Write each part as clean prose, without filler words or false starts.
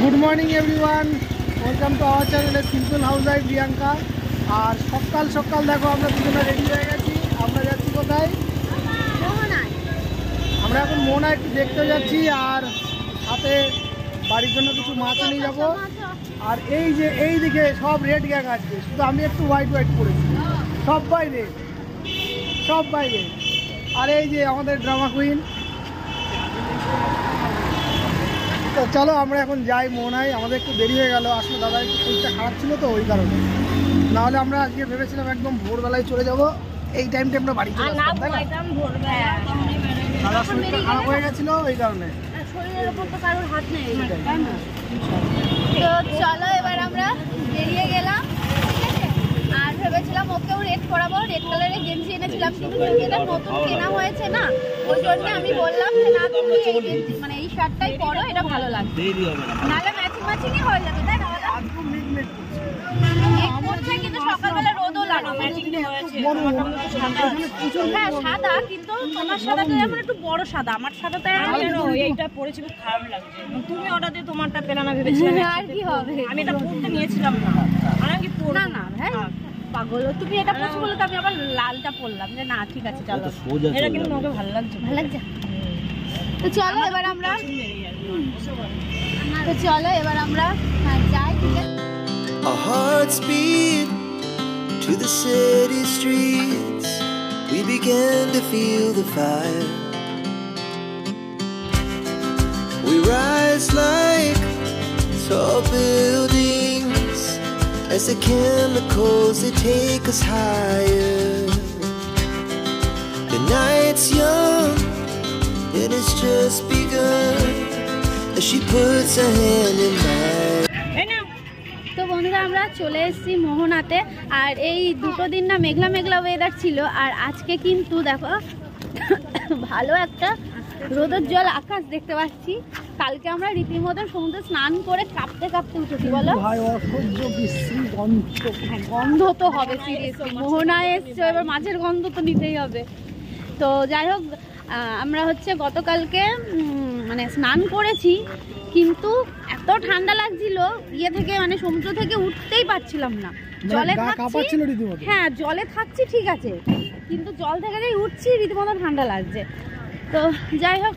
Good morning everyone, welcome to our চ্যানেলে simple house life Priyanka. আর সকাল সকাল দেখো আমরা দুজনে রেডি হয়ে গেছি। আমরা যাচ্ছি কোথায়? মোহনায়। আমরা এখন মোহনায় একটু দেখতে যাচ্ছি, আর সাথে বাড়ির জন্য কিছু মাছ নিয়ে যাবো। আর এই যে এই দিকে সব রেড গ্যাং আছে, শুধু আমি একটু হোয়াইট হোয়াইট করেছি, সব বাইরে সব বাইরে। আর এই যে আমাদের ড্রামা কুইন। তো চলো আমরা এখন যাই মোহনায়। আমাদের একটু দেরি হয়ে গেল, আসলে দাদা একটু শরীরটা খারাপ ছিল তো ওই কারণে। নাহলে আমরা আজকে ভেবেছিলাম একদম ভোরবেলায় চলে যাব, এই টাইমটা আমরা বাড়ি চলে আসতাম, তাই না? দাদার শরীরটা খারাপ হয়ে গেছিলো ওই কারণে। শরীরের উপর তো কারোর হাত নেই, তাই না? তো চলো এবার আমরা বেরিয়ে গেলাম, ঠিক আছে? আর ভেবেছিলাম ওকেও রেড করাবো, রেড কালারের গেঞ্জি এনেছিলাম, কিন্তু যেহেতু এটা নতুন কেনা হয়েছে না, ওই জন্য আমি বললাম যে না, তুমি এই গেঞ্জি মানে এই শার্টটাই পরো, এটা ভালো লাগবে, নাহলে ম্যাচিং ম্যাচিংই হয়ে যাবে, তাই না? কিন্তু সকালবেলা রোদও লাগে, হ্যাঁ সাদা, কিন্তু তোমার সাদাটা যেমন একটু বড় সাদা, আমার সাদাটা এইটা পরেছি খুব খারাপ লাগছে। তুমি অর্ডার দিয়ে তোমারটা পেলে না ভেবেছিলাম, আর কি হবে, আমি এটা পরতে নিয়েছিলাম না। আর আমি না না হ্যাঁ পাগল, তুমি এটা পছন্দ করলে তো আমি আবার লালটা পরলাম, যে না ঠিক আছে চলো, এটা কিন্তু তোমাকে ভালো লাগছে, ভালো লাগছে। তো চলো এবার আমরা যাই, ঠিক আছে? Our hearts beat to the city streets. We began to feel the fire. We rise like tall buildings as the chemicals, they take us higher. The night's young and it's just begun as she puts her hand in mine. তো বন্ধুরা আমরা চলে এসেছি মোহনাতে। আর এই দুটো দিন না মেঘলা মেঘলা weather ছিল, আর আজকে কিন্তু দেখো ভালো একটা রোদের জল আকাশ দেখতে পাচ্ছি। কালকে আমরা রীতিমতো সমুদ্রে স্নান করে কাঁপতে কাঁপতে উঠেছি, বলো গন্ধ তো হবে সিরিয়াসলি, মোহনায় এসছো এবার মাছের গন্ধ তো নিতেই হবে। তো যাই হোক, আমরা হচ্ছে গতকালকে মানে স্নান করেছি, কিন্তু এত ঠান্ডা লাগছিল ইয়ে থেকে, মানে সমুদ্র থেকে উঠতেই পারছিলাম না। জলে থাকছি, হ্যাঁ জলে থাকছি ঠিক আছে, কিন্তু জল থেকে যেই উঠছি রীতিমতো ঠান্ডা লাগছে। তো যাই হোক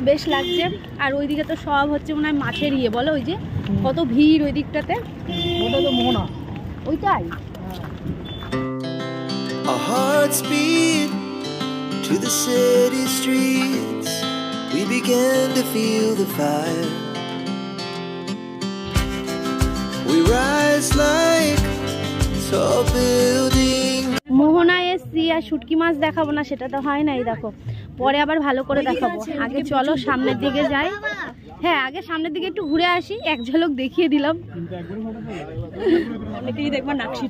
বেশ লাগছে। আর ওইদিকে তো সব হচ্ছে মনে হয় মাছের ইয়ে, বলো ওই যে কত ভিড় ওই দিকটাতে, ওটা তো মোহনা, ওইটাই। Our hearts beat to the city streets. We began to feel the fire. We rise like tall buildings. মোহনায় এসছি আর শুটকি মাছ দেখাবো না, সেটা তো হয় নাই, দেখো পরে আবার ভালো করে দেখাবো। আগে চলো সামনের দিকে যাই, হ্যাঁ আগে সামনের দিকে একটু ঘুরে আসি, এক ঝলক দেখিয়ে দিলাম। অনেকেই দেখবা নাকশি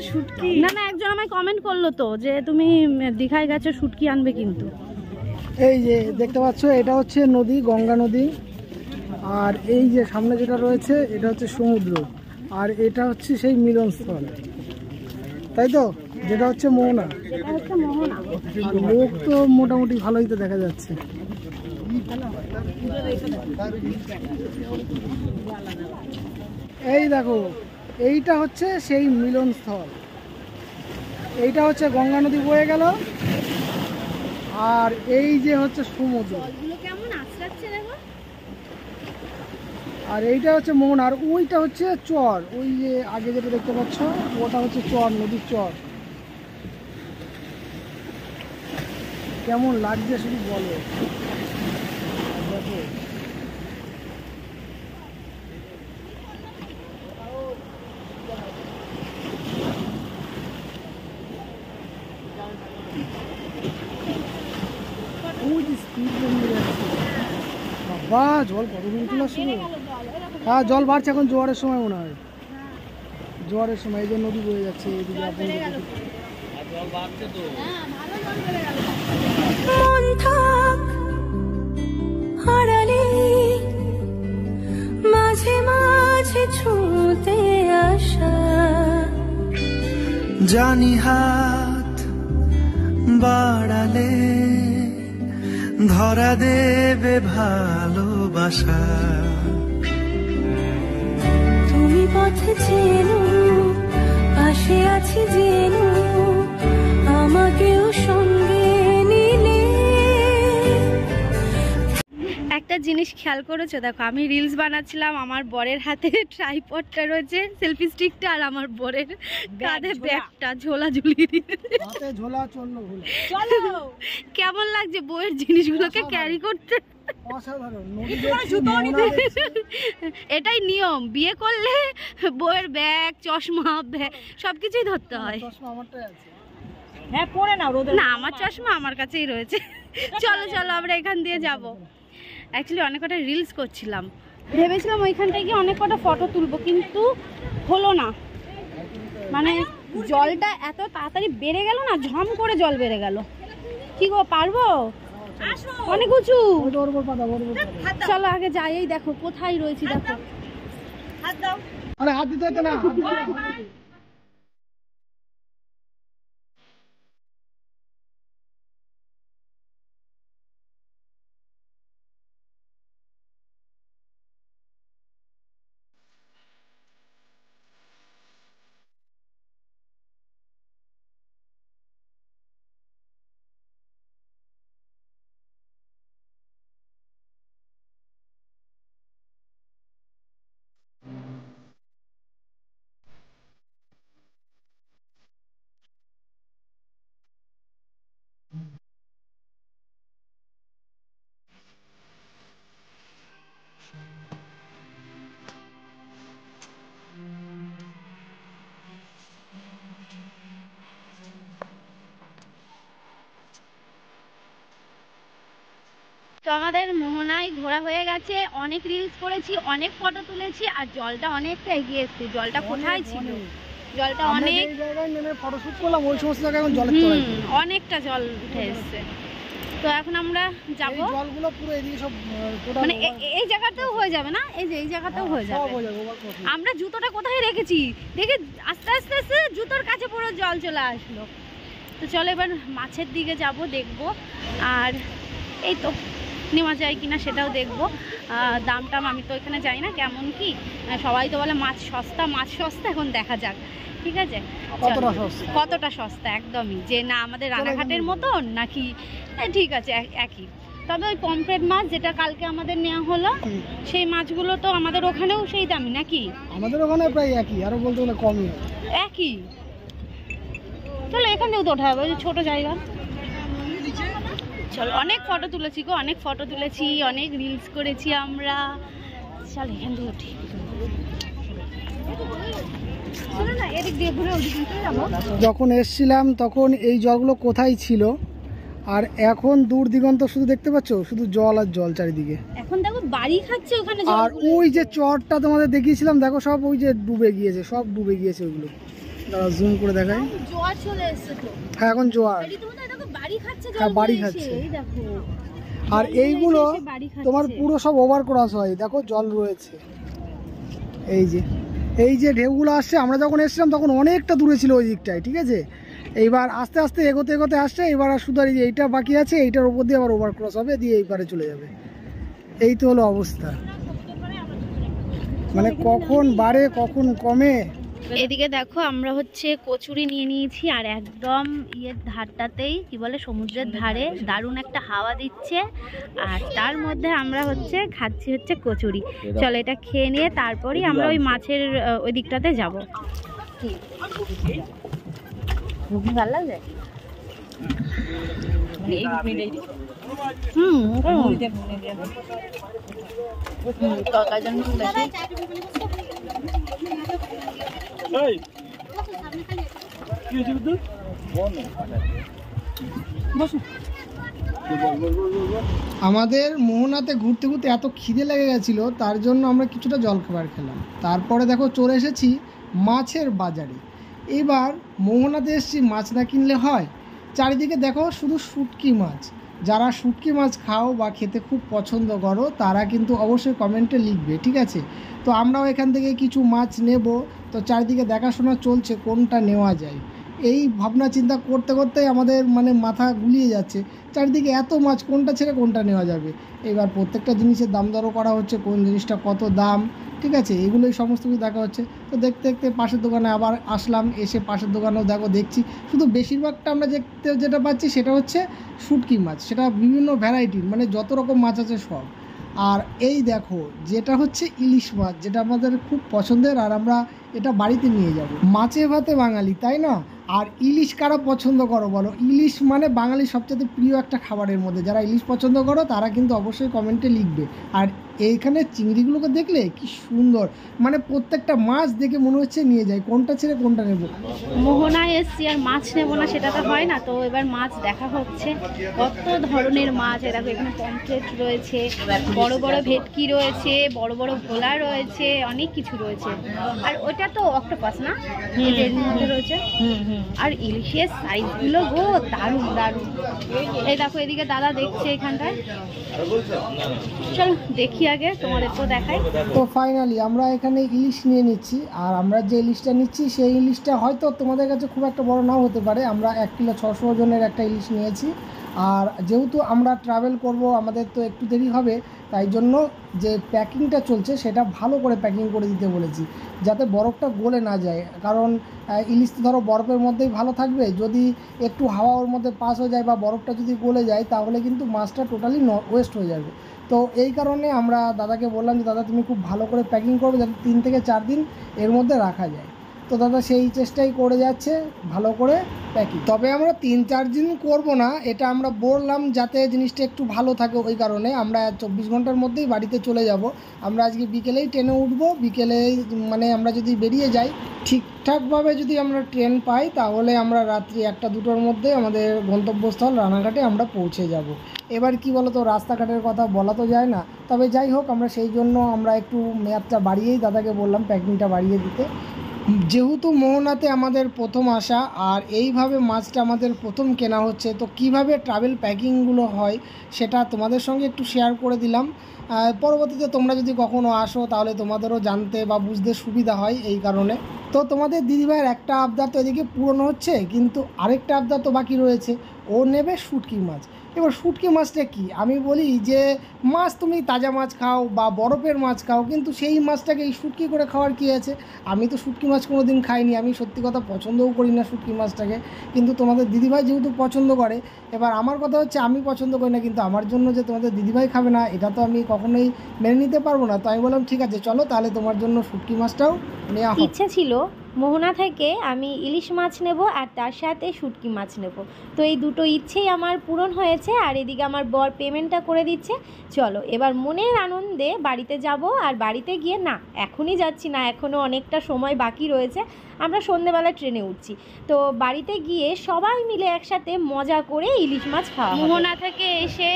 শুটকি, না না একজন আমায় কমেন্ট করলো তো যে তুমি দীঘায় গেছো শুটকি আনবে, কিন্তু এই যে দেখতে পাচ্ছ এটা হচ্ছে নদী, গঙ্গা নদী। আর এই যে সামনে যেটা রয়েছে এটা হচ্ছে সমুদ্র, আর এটা হচ্ছে সেই মিলনস্থল, তাই তো, যেটা হচ্ছে মোহনা। আর লোক তো মোটামুটি ভালোই তো দেখা যাচ্ছে। এই দেখো এইটা হচ্ছে সেই মিলনস্থল, এইটা হচ্ছে গঙ্গা নদী বয়ে গেল, আর এই যে হচ্ছে সমুদ্র, আর এইটা হচ্ছে মোহন। আর ওইটা হচ্ছে চর, ওই যে আগে যেটা দেখতে পাচ্ছ ওটা হচ্ছে চর, নদীর চর। কেমন লাগছে শুধু বলো, দেখো ওই যে স্পিড বন্ধ যাচ্ছে, বাবা জল কত দূর তোলা শুরু। হ্যাঁ জল বাড়ছে এখন, জোয়ারের সময় মনে হয়, জোয়ারের সময় এই যে নদী বয়ে যাচ্ছে এইদিকে। মন থাক হারালে মাঝে মাঝে ছুঁতে আসা, জানি হাত বাড়ালে ধরা দেবে ভালোবাসা। পথ চেনো, পাশে আছি জেনো, আমাকেও সঙ্গে নিলে। একটা জিনিস খেয়াল করেছো, দেখো আমি রিলস বানাচ্ছিলাম, আমার বরের হাতে ট্রাইপডটা রয়েছে, সেলফি স্টিকটা, আর আমার বরের কাঁধে ব্যাগটা ঝোলা ঝুলিয়ে দিয়েছে। হাতে ঝোলা চললো ভুল। চলো কেমন লাগছে বইয়ের জিনিসগুলোকে ক্যারি করতে? অসাধারণ। নদী দেখছি, মোহনা দেখছি। এটাই নিয়ম, বিয়ে করলে বইয়ের ব্যাগ, চশমা, সবকিছুই ধরতে হয়। চশমা আমারটাই আছে। হ্যাঁ পরে নাও রোদে। না, আমার চশমা আমার কাছেই রয়েছে। চলো চলো আমরা এখান দিয়ে যাব। অ্যাকচুয়ালি অনেক কটা রিলস করছিলাম, ভেবেছিলাম ওইখানটায় গিয়ে অনেক কটা ফটো তুলবো, কিন্তু হলো না। মানে জলটা এত তাড়াতাড়ি বেড়ে গেল না, ঝম করে জল বেড়ে গেল। কি গো, পারবো? অনেক উঁচু। ওর উপর পাতা, ওর উপর পাতা। চলো আগে যাই, এই দেখো কোথায় রয়েছি, দেখো। হাত দাও। আরে হাত দিতে হচ্ছে না, হাত দিতে হচ্ছে না। তো আমাদের মোহনায় ঘোরা হয়ে গেছে, অনেক রিলস করেছি, অনেক ফটো তুলেছি, আর জলটা অনেকটা এগিয়ে এসেছে। জলটা কোথায় ছিল? জলটা অনেক জায়গায় নেমে ফটোশুট করলাম, ওই সমস্ত জায়গায় এখন জলের তলায়। অনেকটা জল উঠে এসছে। তো এখন আমরা যাব, জলগুলো পুরো এদিকে সব টোটাল মানে এই জায়গাটাও হয়ে যাবে না, এই যে এই জায়গাটাও হয়ে সব যাবে। হয়ে যাবে ওভার ক্রসিং। আমরা জুতোটা কোথায় রেখেছি দেখে আস্তে আস্তে আস্তে জুতোর কাছে পুরো জল চলে আসলো। তো চলো এবার মাছের দিকে যাব, দেখবো। আর এই তো নেওয়া যায় কিনা সেটাও দেখবো। দাম টাম আমি তো এখানে যাই না, কেমন কি সবাই তো বলে মাছ সস্তা, মাছ সস্তা, এখন দেখা যাক। ঠিক আছে, কতটা সস্তা? কতটা সস্তা, একদমই যে না আমাদের রানাঘাটের মতন নাকি। ঠিক আছে, একই। তবে ওই পমফ্রেট মাছ যেটা কালকে আমাদের নেওয়া হলো, সেই মাছগুলো তো আমাদের ওখানেও সেই দামি নাকি? আমাদের ওখানে প্রায় একই, আরো বলতে গেলে কমই হবে। একই। চলো এখানেও তো ওঠা হবে, ওই ছোট জায়গা। চলো, অনেক ফটো তুলেছি গো, অনেক ফটো তুলেছি, অনেক রিলস করেছি আমরা। চলো এখান থেকে উঠি। চলো না, এদিক দিয়ে ঘুরে ওদিক দিয়ে যাবো। যখন এসছিলাম তখন এই জলগুলো কোথায় ছিল, আর এখন দূর দিগন্ত শুধু দেখতে পাচ্ছ শুধু জল আর জল চারিদিকে। এখন দেখো বাড়ি খাচ্ছে ওখানে আর জলগুলো। ওই যে চরটা তোমাদের দেখিয়েছিলাম, দেখো সব ওই যে ডুবে গিয়েছে, সব ডুবে গিয়েছে ওইগুলো। জুম করে দেখাই। জোয়ার চলে এসেছে তো। হ্যাঁ এখন জোয়ার। এই তোমাদের দেখো বাড়ি খাচ্ছে জল। হ্যাঁ, বাড়ি এসে, খাচ্ছে। এই দেখো। আর এইগুলো এসে বাড়ি খাচ্ছে। তোমার পুরো সব ওভার ক্রস হয়, দেখো জল রয়েছে। এই যে ঢেউগুলো আসছে, আমরা যখন এসেছিলাম তখন অনেকটা দূরে ছিল ওই দিকটায়, ঠিক আছে। এইবার আস্তে আস্তে এগোতে এগোতে আসছে, এবার আর শুধু আর এই যে এইটা বাকি আছে, এইটার উপর দিয়ে আবার ওভার ক্রস হবে, দিয়ে এই পারে চলে যাবে। এই তো হলো অবস্থা, মানে কখন বাড়ে কখন কমে। এদিকে দেখো আমরা হচ্ছে কচুরি নিয়ে নিয়েছি, আর একদম ইয়ের ধারটাতেই কি বলে সমুদ্রের ধারে দারুণ একটা হাওয়া দিচ্ছে, আর তার মধ্যে আমরা হচ্ছে খাচ্ছি হচ্ছে কচুরি। চলো এটা খেয়ে নিয়ে তারপরেই আমরা ওই মাছের ওই দিকটাতে যাবো। ভালো লাগছে। তরকারির জন্য আমাদের মোহনাতে ঘুরতে ঘুরতে এত খিদে লেগে গেছিলো, তার জন্য আমরা কিছুটা জলখাবার খেলাম। তারপরে দেখো চলে এসেছি মাছের বাজারে। এবার মোহনাতে এসেছি, মাছ না কিনলে হয়। চারিদিকে দেখো শুধু শুটকি মাছ। যারা শুটকি মাছ খাও বা খেতে খুব পছন্দ করো তারা কিন্তু অবশ্যই কমেন্টে লিখবে, ঠিক আছে। তো আমরাও এখান থেকে কিছু মাছ নেব, তো চারিদিকে দেখাশোনা চলছে কোনটা নেওয়া যায়। এই ভাবনা চিন্তা করতে করতেই আমাদের মানে মাথা গুলিয়ে যাচ্ছে, চারিদিকে এত মাছ কোনটা ছেড়ে কোনটা নেওয়া যাবে। এবার প্রত্যেকটা জিনিসের দাম দরও করা হচ্ছে, কোন জিনিসটা কত দাম, ঠিক আছে, এগুলোই সমস্ত কিছু দেখা হচ্ছে। তো দেখতে দেখতে পাশের দোকানে আবার আসলাম, এসে পাশের দোকানেও দেখছি শুধু বেশিরভাগটা আমরা দেখতে যেটা পাচ্ছি সেটা হচ্ছে শুটকি মাছ, সেটা বিভিন্ন ভ্যারাইটির, মানে যত রকম মাছ আছে সব। আর এই দেখো যেটা হচ্ছে ইলিশ মাছ, যেটা আমাদের খুব পছন্দের, আর আমরা এটা বাড়িতে নিয়ে যাব। মাছে ভাতে বাঙালি, তাই না? আর ইলিশ কারা পছন্দ করো বলো? ইলিশ মানে বাঙালির সবচেয়ে প্রিয় একটা খাবারের মধ্যে। যারা ইলিশ পছন্দ করো তারা কিন্তু অবশ্যই কমেন্টে লিখবে। আর এইখানে চিংড়িগুলোকে দেখলে কি সুন্দর, মানে প্রত্যেকটা মাছ দেখে মনে হচ্ছে নিয়ে যায়, কোনটা ছেড়ে কোনটা নেব। মোহনায় এসছি আর মাছ নেবো না সেটা তো হয় না, তো এবার মাছ দেখা হচ্ছে, কত ধরনের মাছ। দেখো এখানে পমফ্রেট রয়েছে, বড় বড় ভেটকি রয়েছে, বড় বড় ভোলা রয়েছে, অনেক কিছু রয়েছে। আর ওটা তো অক্টোপাস না, এর মধ্যে রয়েছে। আর ইলিশের সাইজগুলো গো দারুণ দারুণ। এই দেখো এদিকে দাদা দেখছে এখানটায়, চলো দেখি আগে, তোমাদের তো দেখাই। তো ফাইনালি আমরা এখানে ইলিশ নিয়ে নিচ্ছি, আর আমরা যে ইলিশটা নিচ্ছি সেই ইলিশটা হয়তো তোমাদের কাছে খুব একটা বড় নাও হতে পারে। আমরা 1 কিলো 600 ওজনের একটা ইলিশ নিয়েছি। আর যেহেতু আমরা ট্রাভেল করব, আমাদের তো একটু দেরি হবে, তাই জন্য যে প্যাকিংটা চলছে সেটা ভালো করে প্যাকিং করে দিতে বলেছি, যাতে বরফটা গলে না যায়। কারণ ইলিশ তো ধরো বরফের মধ্যেই ভালো থাকবে, যদি একটু হাওয়া ওর মধ্যে পাস হয়ে যায় বা বরফটা যদি গলে যায় তাহলে কিন্তু মাছটা টোটালি ওয়েস্ট হয়ে যাবে। তো এই কারণে আমরা দাদাকে বললাম যে দাদা তুমি খুব ভালো করে প্যাকিং করবে, যাতে 3 থেকে 4 দিন এর মধ্যে রাখা যায়। তো দাদা সেই চেষ্টাই করে যাচ্ছে ভালো করে প্যাকিং। তবে আমরা 3-4 দিন করব না, এটা আমরা বললাম যাতে জিনিসটা একটু ভালো থাকে, ওই কারণে আমরা 24 ঘন্টার মধ্যেই বাড়িতে চলে যাব। আমরা আজকে বিকেলেই ট্রেনে উঠবো, বিকেলেই মানে আমরা যদি বেরিয়ে যাই ঠিকঠাকভাবে, যদি আমরা ট্রেন পাই তাহলে আমরা রাত্রি 1টা-2টোর মধ্যে আমাদের গন্তব্যস্থল রানাঘাটে আমরা পৌঁছে যাব। এবার কি বলো তো, রাস্তাঘাটের কথা বলা তো যায় না, তবে যাই হোক আমরা সেই জন্য আমরা একটু মেয়াদটা বাড়িয়েই দাদাকে বললাম প্যাকিংটা বাড়িয়ে দিতে। যেহেতু মোহনাতে আমাদের প্রথম আসা, আর এইভাবে মাছটা আমাদের প্রথম কেনা হচ্ছে, তো কিভাবে ট্রাভেল প্যাকিংগুলো হয় সেটা তোমাদের সঙ্গে একটু শেয়ার করে দিলাম। পরবর্তীতে তোমরা যদি কখনো আসো তাহলে তোমাদেরও জানতে বা বুঝতে সুবিধা হয়, এই কারণে। তো তোমাদের দিদিভাইয়ের একটা আবদার তো এদিকে পূরণ হচ্ছে, কিন্তু আরেকটা আবদার তো বাকি রয়েছে, ও নেবে শুটকি মাছ। এবার শুটকি মাছটা কি, আমি বলি যে মাছ তুমি তাজা মাছ খাও বা বরফের মাছ খাও, কিন্তু সেই মাছটাকে এই শুটকি করে খাওয়ার কী আছে? আমি তো শুটকি মাছ কোনো দিন খাইনি, আমি সত্যি কথা পছন্দও করি না শুটকি মাছটাকে, কিন্তু তোমাদের দিদিভাই যেহেতু পছন্দ করে, এবার আমার কথা হচ্ছে আমি পছন্দ করি না, কিন্তু আমার জন্য যে তোমাদের দিদিভাই খাবে না এটা তো আমি কখনোই মেনে নিতে পারবো না। তো আমি বললাম ঠিক আছে চলো তাহলে তোমার জন্য শুটকি মাছটাও নেওয়া হোক। ইচ্ছে ছিল মোহনা থেকে আমি ইলিশ মাছ নেব আর তার সাথে শুটকি মাছ নেব, তো এই দুটো ইচ্ছেই আমার পূরণ হয়েছে। আর এদিকে আমার বর পেমেন্টটা করে দিচ্ছে। চলো এবার মনের আনন্দে বাড়িতে যাব। আর বাড়িতে গিয়ে না এখনই যাচ্ছি না, এখনও অনেকটা সময় বাকি রয়েছে, আমরা সন্ধেবেলা ট্রেনে উঠছি। তো বাড়িতে গিয়ে সবাই মিলে একসাথে মজা করে ইলিশ মাছ খাওয়া হবে। মোহনা থেকে এসে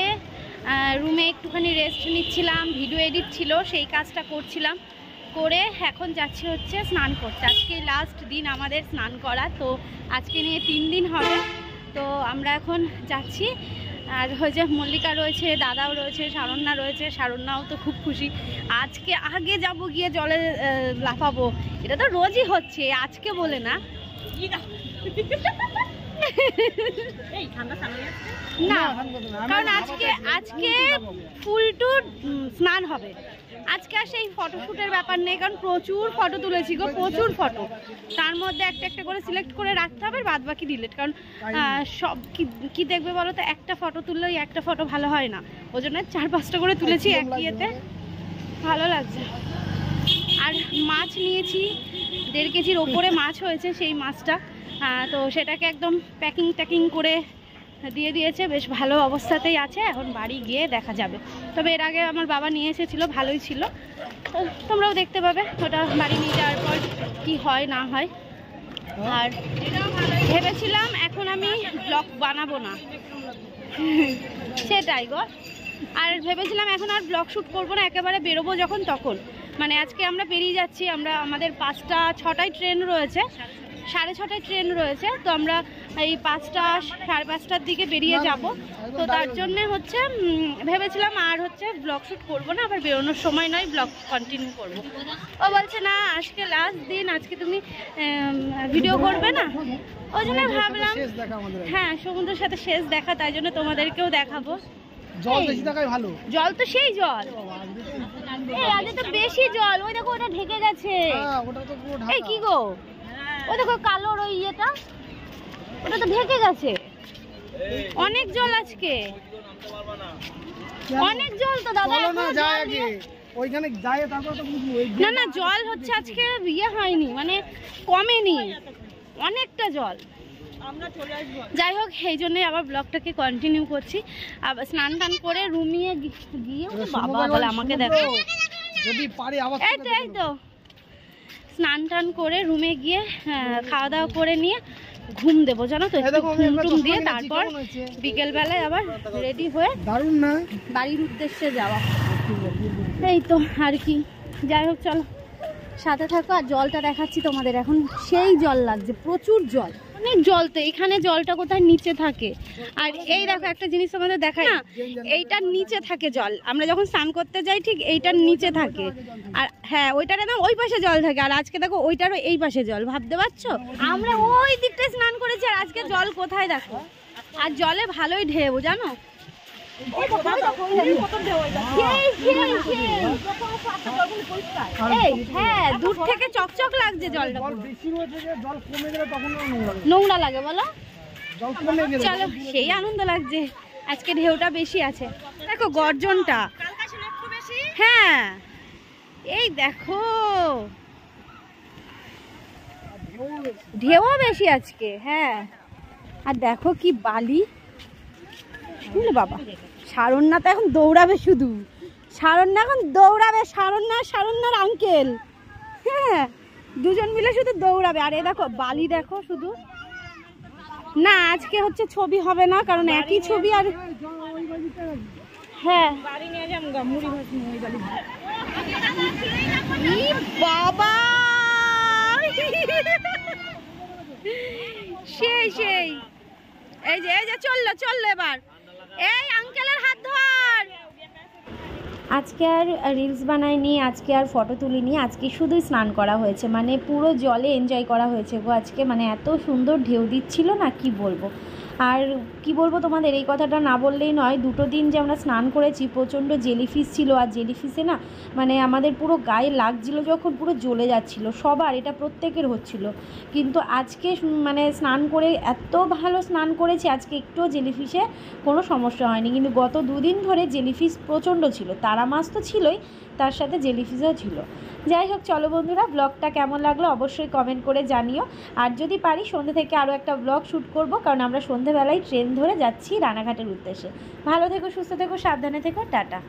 রুমে একটুখানি রেস্ট নিচ্ছিলাম, ভিডিও এডিট ছিল সেই কাজটা করছিলাম, করে এখন যাচ্ছি হচ্ছে স্নান করতে। আজকে লাস্ট দিন আমাদের স্নান করা, তো আজকে নিয়ে 3 দিন হবে। তো আমরা এখন যাচ্ছি। আর হচ্ছে মল্লিকা রয়েছে, দাদাও রয়েছে, শারণ্যা রয়েছে, শারণ্যাও তো খুব খুশি। আজকে আগে যাব, গিয়ে জলে লাফাবো, এটা তো রোজই হচ্ছে, আজকে বলে না। না কারণ আজকে ফুল টু স্নান হবে। আজকে আর সেই ফটোশ্যুটের ব্যাপার নেই, কারণ প্রচুর ফটো তুলেছি গো, প্রচুর ফটো। তার মধ্যে একটা একটা করে সিলেক্ট করে রাখতে হবে, বাদ বাকি ডিলিট। কারণ সব কি দেখবে বলো তো, একটা ফটো তুললে ওই একটা ফটো ভালো হয় না, ওই জন্য 4-5টা করে তুলেছি একই ইয়েতে, ভালো লাগছে। আর মাছ নিয়েছি 1.5 কেজির ওপরে মাছ হয়েছে, সেই মাছটা তো সেটাকে একদম প্যাকিং করে দিয়ে দিয়েছে, বেশ ভালো অবস্থাতেই আছে। এখন বাড়ি গিয়ে দেখা যাবে। তবে এর আগে আমার বাবা নিয়ে এসেছিলো, ভালোই ছিল, তো তোমরাও দেখতে পাবে ওটা বাড়ি নিয়ে যাওয়ার পর কি হয় না হয়। আর ভেবেছিলাম এখন আমি ব্লগ বানাবো না, সেটাই গো। আর ভেবেছিলাম এখন আর ব্লগ শ্যুট করবো না, একেবারে বেরোবো যখন তখন। মানে আজকে আমরা বেরিয়ে যাচ্ছি, আমাদের 5টা 6টায় ট্রেন রয়েছে, 6:30টায় ট্রেন রয়েছে, তো আমরা এই 5টা 5:30টার দিকে বেরিয়ে যাব। তো তার জন্যে হচ্ছে ভেবেছিলাম আর হচ্ছে ব্লগ শ্যুট করবো না, আবার বেরোনোর সময় নয় ব্লগ কন্টিনিউ করব। ও বলছে না আজকে লাস্ট দিন, আজকে তুমি ভিডিও করবে না, ওই জন্য ভাবলাম হ্যাঁ সমুদ্রের সাথে শেষ দেখা, তাই জন্য তোমাদেরকেও দেখাবো। জল বেশি থাকাই ভালো। জল তো সেই জল, এই আজ তো বেশি জল, ওই দেখো ওটা ঢেকে গেছে। এই কি গো, ওই দেখো কালোর ওই ইয়েটা, ওটা তো ঢেকে গেছে। অনেক জল আজকে, অনেক জল তো দাদা। ওইখানে যায় তারপর তো না না জল হচ্ছে আজকে ইয়ে হয়নি, মানে কমেনি, অনেকটা জল। যাই হোক এই জন্যই আবার ব্লগটাকে কন্টিনিউ করছি। আবার স্নান টান করে রুমিয়ে গিয়ে বাবা বলে আমাকে দেখো যদি পারি আবার এই তো স্নান টান করে রুমে গিয়ে খাওয়া দাওয়া করে নিয়ে ঘুম দেবো, জানো তো, ঘুম দিয়ে তারপর বিকেল বেলায় আবার রেডি হয়ে দারুণ না বাড়ির উদ্দেশ্যে যাওয়া। এই তো আর কি, যাই হোক চলো সাথে থাকো। আর জলটা দেখাচ্ছি তোমাদের, এখন সেই জল লাগছে, প্রচুর জল, অনেক জল। তো এখানে জলটা কোথায় নিচে থাকে, আর এই দেখো একটা জিনিস তোমাদের দেখাই না, এইটার নিচে থাকে জল। আমরা যখন স্নান করতে যাই ঠিক এইটার নিচে থাকে, আর হ্যাঁ ওইটার একদম ওই পাশে জল থাকে, আর আজকে দেখো ওইটারও এই পাশে জল। ভাবতে পারছো আমরা ওই দিকটায় স্নান করেছি, আর আজকে জল কোথায় দেখো। আর জলে ভালোই ঢেউ, জানো, হ্যাঁ দূর থেকে চকচক লাগছে জলটা, নোংরা লাগে বলো। চলো সেই আনন্দ লাগছে, আজকে ঢেউটা বেশি আছে। দেখো গর্জনটা, হ্যাঁ এই দেখো ঢেউও বেশি আজকে, হ্যাঁ। আর দেখো কি বালি, বুঝলে বাবা। শারণ্যা তো এখন দৌড়াবে, শুধু শারণ্যা এখন দৌড়াবে, শারণ্যার আঙ্কেল, হ্যাঁ দুজন মিলে শুধু দৌড়াবে। আর এই দেখো বালি দেখো শুধু। না আজকে হচ্ছে ছবি হবে না, কারণ একই ছবি। আর হ্যাঁ বাবা সেই এই যে চললো এবার, এই আঙ্কেলের হাত ধর। আজকে আর রিলস বানাইনি, আজকে আর ফটো তুলিনি, আজকে শুধুই স্নান করা হয়েছে, মানে পুরো জলে এনজয় করা হয়েছে গো আজকে। মানে এত সুন্দর ঢেউ দিচ্ছিল না, কি বলবো। আর কি বলবো তোমাদের, এই কথাটা না বললেই নয়, 2 দিন যে আমরা স্নান করেছি প্রচণ্ড জেলিফিশ ছিল। আর জেলিফিশে না মানে আমাদের পুরো গায়ে লাগছিল, যখন পুরো জ্বলে যাচ্ছিল সবার, এটা প্রত্যেকের হচ্ছিল। কিন্তু আজকে মানে স্নান করে এত ভালো স্নান করেছি, আজকে একটুও জেলিফিশে কোনো সমস্যা হয়নি। কিন্তু গত 2 দিন ধরে জেলিফিশ প্রচণ্ড ছিল, তারা মাছ তো ছিলই, তার সাথে জেলিফিশও ছিল। যাই হোক চলো বন্ধুরা, ব্লগটা কেমন লাগলো অবশ্যই কমেন্ট করে জানিও। আর যদি পারি সন্ধ্যে থেকে আরও একটা ব্লগ শ্যুট করব, কারণ আমরা সন্ধ্যেবেলায় ট্রেন ধরে যাচ্ছি রানাঘাটের উদ্দেশ্যে। ভালো থেকো, সুস্থ থেকো, সাবধানে থেকো, টাটা।